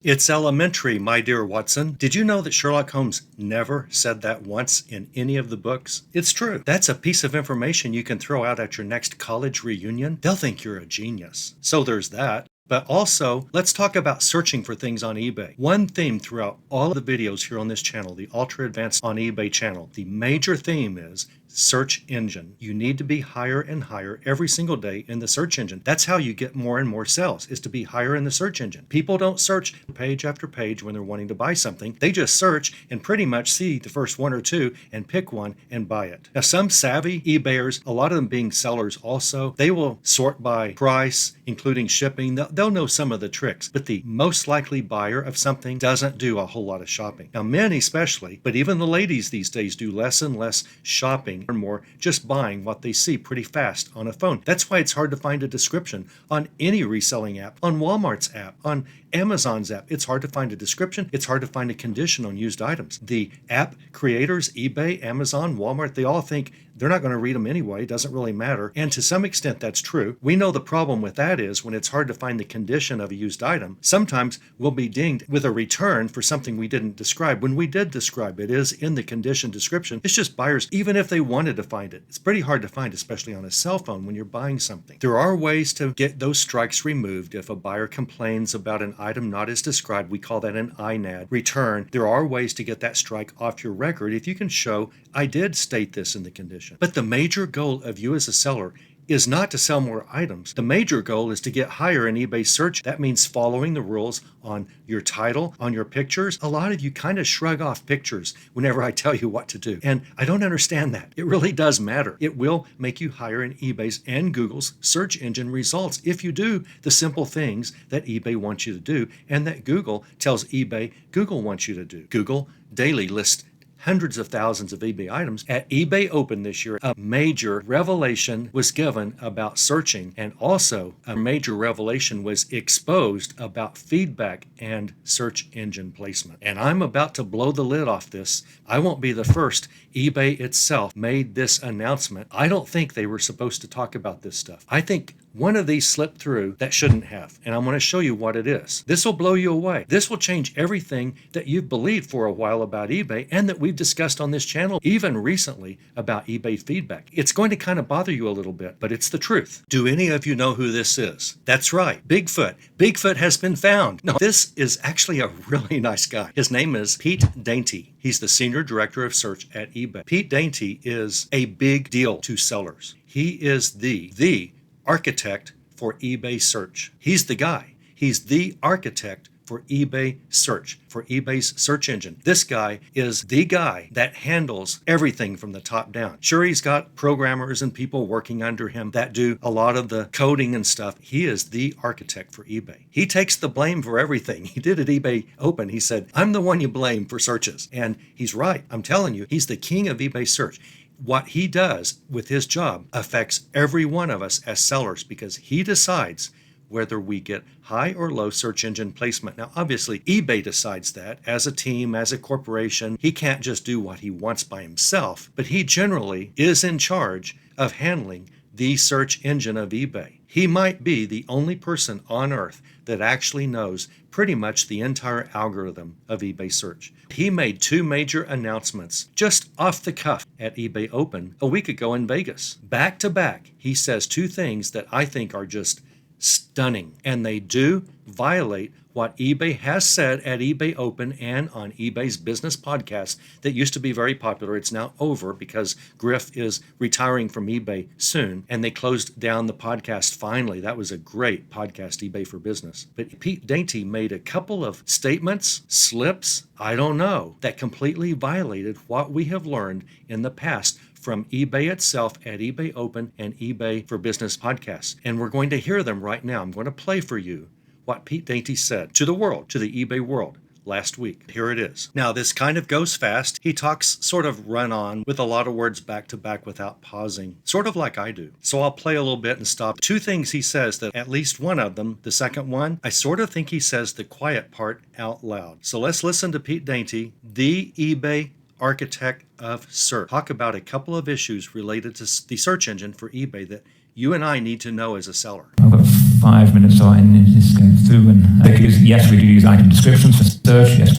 It's elementary, my dear Watson. Did you know that Sherlock Holmes never said that once in any of the books? It's true. That's a piece of information you can throw out at your next college reunion. They'll think you're a genius. So there's that. But also, let's talk about searching for things on eBay. One theme throughout all of the videos here on this channel, the Ultra Advanced on eBay channel, the major theme is search engine. You need to be higher and higher every single day in the search engine. That's how you get more and more sales, is to be higher in the search engine. People don't search page after page when they're wanting to buy something. They just search and pretty much see the first one or two and pick one and buy it. Now, some savvy eBayers, a lot of them being sellers also, they will sort by price, including shipping. They'll know some of the tricks, but the most likely buyer of something doesn't do a whole lot of shopping. Now, men especially, but even the ladies these days do less and less shopping and more just buying what they see pretty fast on a phone. That's why it's hard to find a description on any reselling app, on Walmart's app, on Amazon's app. It's hard to find a description. It's hard to find a condition on used items. The app creators, eBay, Amazon, Walmart, they all think they're not going to read them anyway. It doesn't really matter. And to some extent, that's true. We know the problem with that is when it's hard to find the condition of a used item, sometimes we'll be dinged with a return for something we didn't describe. When we did describe it is in the condition description. It's just buyers, even if they wanted to find it, it's pretty hard to find, especially on a cell phone when you're buying something. There are ways to get those strikes removed. If a buyer complains about an item not as described, we call that an INAD return. There are ways to get that strike off your record if you can show, I did state this in the condition. But the major goal of you as a seller is not to sell more items. The major goal is to get higher in eBay search. That means following the rules on your title, on your pictures. A lot of you kind of shrug off pictures whenever I tell you what to do. And I don't understand that. It really does matter. It will make you higher in eBay's and Google's search engine results if you do the simple things that eBay wants you to do and that Google tells eBay Google wants you to do. Google daily lists hundreds of thousands of eBay items. At eBay Open this year, a major revelation was given about searching, and also a major revelation was exposed about feedback and search engine placement. And I'm about to blow the lid off this. I won't be the first. eBay itself made this announcement. I don't think they were supposed to talk about this stuff. I think one of these slipped through that shouldn't have, and I'm going to show you what it is. This will blow you away. This will change everything that you've believed for a while about eBay and that we've discussed on this channel, even recently about eBay feedback. It's going to kind of bother you a little bit, but it's the truth. Do any of you know who this is? That's right, Bigfoot. Bigfoot has been found. No, this is actually a really nice guy. His name is Pete Dainty. He's the Senior Director of Search at eBay. Pete Dainty is a big deal to sellers. He is the architect for eBay search. He's the guy. He's the architect for eBay search, for eBay's search engine. This guy is the guy that handles everything from the top down. Sure, he's got programmers and people working under him that do a lot of the coding and stuff. He is the architect for eBay. He takes the blame for everything. He did at eBay Open. He said, I'm the one you blame for searches. And he's right. I'm telling you, he's the king of eBay search. What he does with his job affects every one of us as sellers because he decides whether we get high or low search engine placement. Now, obviously, eBay decides that as a team, as a corporation. He can't just do what he wants by himself, but he generally is in charge of handling the search engine of eBay. He might be the only person on earth that actually knows pretty much the entire algorithm of eBay search. He made two major announcements just off the cuff at eBay Open a week ago in Vegas. Back to back, he says two things that I think are just stunning, and they do violate what eBay has said at eBay Open and on eBay's business podcast that used to be very popular. It's now over because Griff is retiring from eBay soon, and they closed down the podcast finally. That was a great podcast, eBay for Business. But Pete Dainty made a couple of statements, slips, I don't know, that completely violated what we have learned in the past from eBay itself at eBay Open and eBay for Business podcasts. And we're going to hear them right now. I'm going to play for you what Pete Dainty said to the world, to the eBay world last week. Here it is. Now, this kind of goes fast. He talks sort of run on with a lot of words back to back without pausing, sort of like I do. So I'll play a little bit and stop. Two things he says that at least one of them, the second one, I sort of think he says the quiet part out loud. So let's listen to Pete Dainty, the eBay architect of search, talk about a couple of issues related to the search engine for eBay that you and I need to know as a seller. I've got 5 minutes, so I need to just go through and Because yes, we do use item descriptions for search. Yes.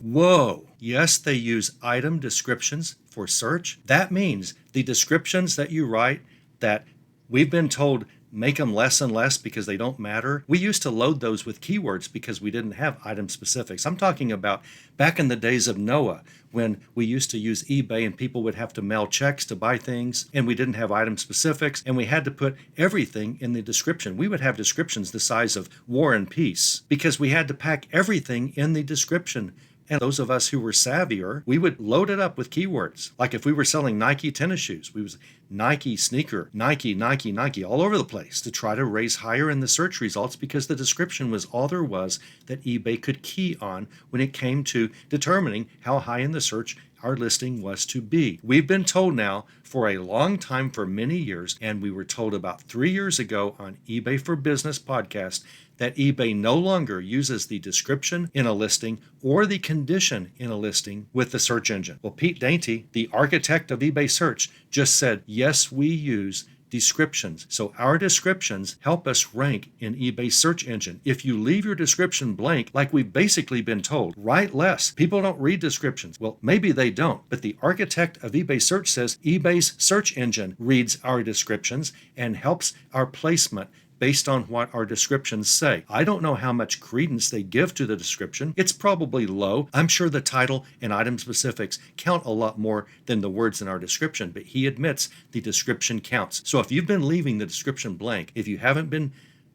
Whoa. Yes, they use item descriptions for search. That means the descriptions that you write that we've been told make them less and less because they don't matter. We used to load those with keywords because we didn't have item specifics. I'm talking about back in the days of Noah when we used to use eBay and people would have to mail checks to buy things and we didn't have item specifics and we had to put everything in the description. We would have descriptions the size of War and Peace because we had to pack everything in the description. And those of us who were savvier, we would load it up with keywords. Like if we were selling Nike tennis shoes, we was Nike sneaker, Nike, Nike, Nike, all over the place to try to raise higher in the search results because the description was all there was that eBay could key on when it came to determining how high in the search our listing was to be. We've been told now for a long time, for many years, and we were told about 3 years ago on eBay for Business podcast that eBay no longer uses the description in a listing or the condition in a listing with the search engine. Well, Pete Dainty, the architect of eBay search, just said, yes, we use descriptions. So our descriptions help us rank in eBay's search engine. If you leave your description blank, like we've basically been told, write less. People don't read descriptions. Well, maybe they don't, but the architect of eBay search says eBay's search engine reads our descriptions and helps our placement based on what our descriptions say. I don't know how much credence they give to the description. It's probably low. I'm sure the title and item specifics count a lot more than the words in our description, but he admits the description counts. So if you've been leaving the description blank, if you haven't been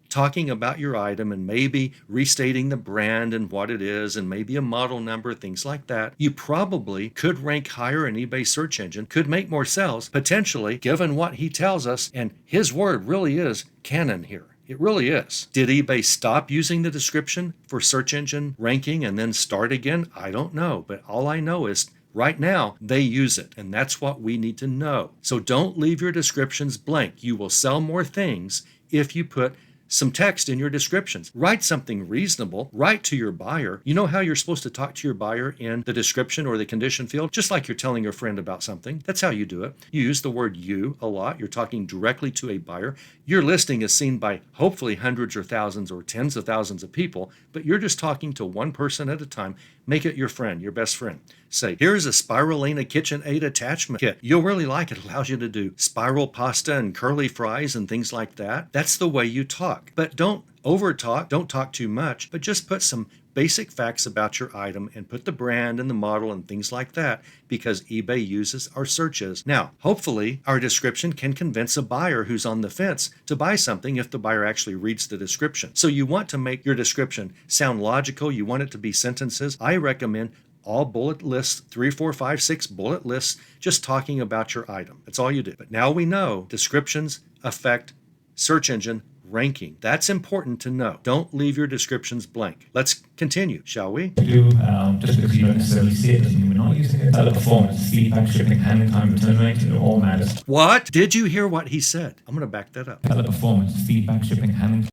talking about your item and maybe restating the brand and what it is and maybe a model number, things like that, you probably could rank higher in eBay search engine, could make more sales, potentially, given what he tells us. And his word really is canon here. It really is. Did eBay stop using the description for search engine ranking and then start again? I don't know, but all I know is right now, they use it, and that's what we need to know. So don't leave your descriptions blank. You will sell more things if you put some text in your descriptions. Write something reasonable. Write to your buyer. You know how you're supposed to talk to your buyer in the description or the condition field? Just like you're telling your friend about something. That's how you do it. You use the word you a lot. You're talking directly to a buyer. Your listing is seen by hopefully hundreds or thousands or tens of thousands of people, but you're just talking to one person at a time. Make it your friend, your best friend. Say, here's a Spirulina KitchenAid attachment kit. You'll really like it. It allows you to do spiral pasta and curly fries and things like that. That's the way you talk. But don't over talk. Don't talk too much, but just put some basic facts about your item and put the brand and the model and things like that because eBay uses our searches. Now, hopefully our description can convince a buyer who's on the fence to buy something if the buyer actually reads the description. So you want to make your description sound logical. You want it to be sentences. I recommend all bullet lists, 3, 4, 5, 6 bullet lists, just talking about your item. That's all you do. But now we know descriptions affect search engine ranking. That's important to know. Don't leave your descriptions blank. Let's continue, shall we? Just because you don't necessarily see it doesn't mean we're not using it. Other performance, feedback, shipping, handling time, return rate, it all matters. What? Did you hear what he said? I'm going to back that up. Other performance, feedback, shipping, handling.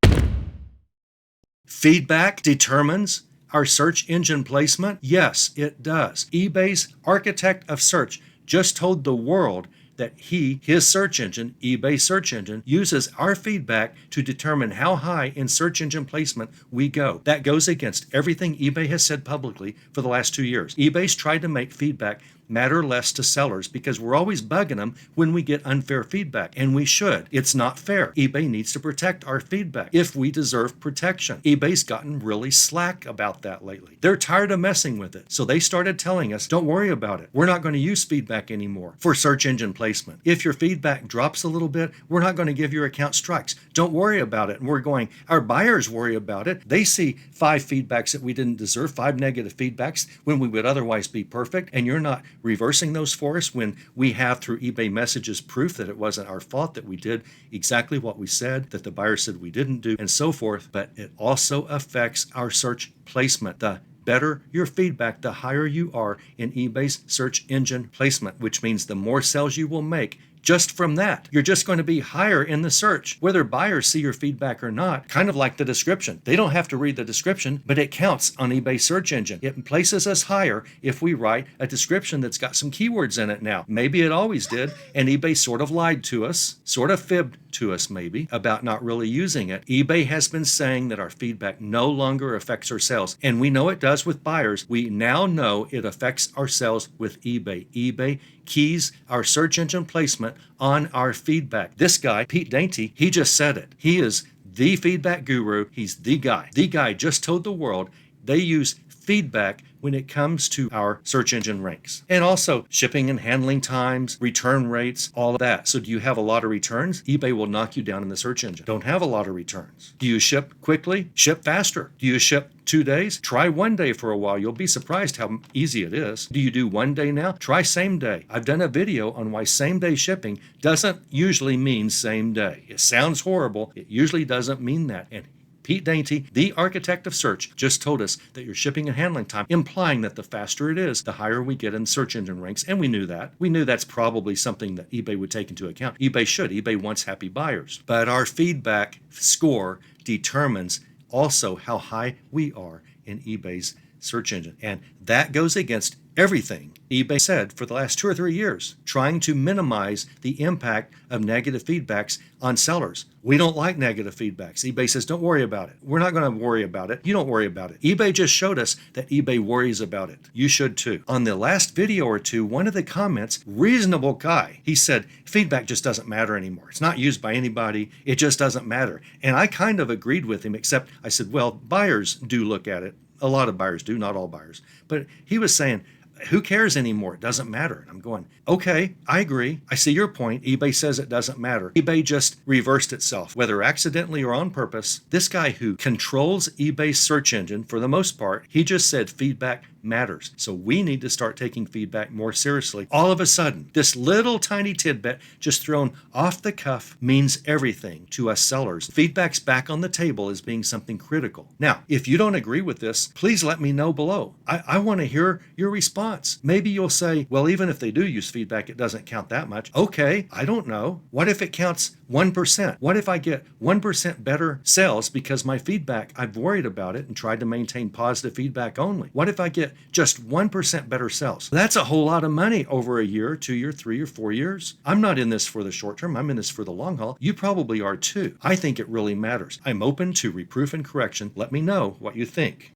Feedback determines our search engine placement? Yes, it does. eBay's architect of search just told the world that his search engine, eBay search engine, uses our feedback to determine how high in search engine placement we go. That goes against everything eBay has said publicly for the last 2 years. eBay's tried to make feedback matter less to sellers because we're always bugging them when we get unfair feedback, and we should. It's not fair. eBay needs to protect our feedback if we deserve protection. eBay's gotten really slack about that lately. They're tired of messing with it, so they started telling us, don't worry about it. We're not going to use feedback anymore for search engine placement. If your feedback drops a little bit, we're not going to give your account strikes. Don't worry about it. And we're going, our buyers worry about it. They see 5 feedbacks that we didn't deserve, 5 negative feedbacks when we would otherwise be perfect, and you're not reversing those for us when we have through eBay messages proof that it wasn't our fault, that we did exactly what we said, that the buyer said we didn't do, and so forth. But it also affects our search placement. The better your feedback, the higher you are in eBay's search engine placement, which means the more sales you will make. Just from that, you're just going to be higher in the search, whether buyers see your feedback or not, kind of like the description. They don't have to read the description, but it counts on eBay search engine. It places us higher if we write a description that's got some keywords in it now. Maybe it always did, and eBay sort of lied to us, sort of fibbed to us maybe about not really using it. eBay has been saying that our feedback no longer affects our sales. And we know it does with buyers. We now know it affects our sales with eBay. eBay keys our search engine placement on our feedback. This guy, Pete Dainty, he just said it. He is the feedback guru. He's the guy. The guy just told the world they use feedback when it comes to our search engine ranks. And also shipping and handling times, return rates, all of that. So do you have a lot of returns? eBay will knock you down in the search engine. Don't have a lot of returns. Do you ship quickly? Ship faster. Do you ship 2 days? Try 1 day for a while. You'll be surprised how easy it is. Do you do 1 day now? Try same day. I've done a video on why same day shipping doesn't usually mean same day. It sounds horrible. It usually doesn't mean that. And Pete Dainty, the architect of search, just told us that your shipping and handling time, implying that the faster it is, the higher we get in search engine ranks. And we knew that. We knew that's probably something that eBay would take into account. eBay should. eBay wants happy buyers. But our feedback score determines also how high we are in eBay's search engine. And that goes against everything eBay said for the last 2 or 3 years, trying to minimize the impact of negative feedbacks on sellers. We don't like negative feedbacks. eBay says, don't worry about it. We're not going to worry about it. You don't worry about it. eBay just showed us that eBay worries about it. You should too. On the last video or two, one of the comments, reasonable guy, he said, feedback just doesn't matter anymore. It's not used by anybody. It just doesn't matter. And I kind of agreed with him, except I said, well, buyers do look at it. A lot of buyers do, not all buyers. But he was saying, who cares anymore? It doesn't matter. And I'm going, okay, I agree. I see your point. eBay says it doesn't matter. eBay just reversed itself, whether accidentally or on purpose. This guy who controls eBay's search engine, for the most part, he just said feedback matters. So we need to start taking feedback more seriously. All of a sudden, this little tiny tidbit just thrown off the cuff means everything to us sellers. Feedback's back on the table as being something critical. Now, if you don't agree with this, please let me know below. I want to hear your response. Maybe you'll say, well, even if they do use feedback, it doesn't count that much. Okay, I don't know. What if it counts 1%? What if I get 1% better sales because my feedback, I've worried about it and tried to maintain positive feedback only? What if I get just 1% better sales? That's a whole lot of money over a year, 2 year, 3 or 4 years. I'm not in this for the short term. I'm in this for the long haul. You probably are too. I think it really matters. I'm open to reproof and correction. Let me know what you think.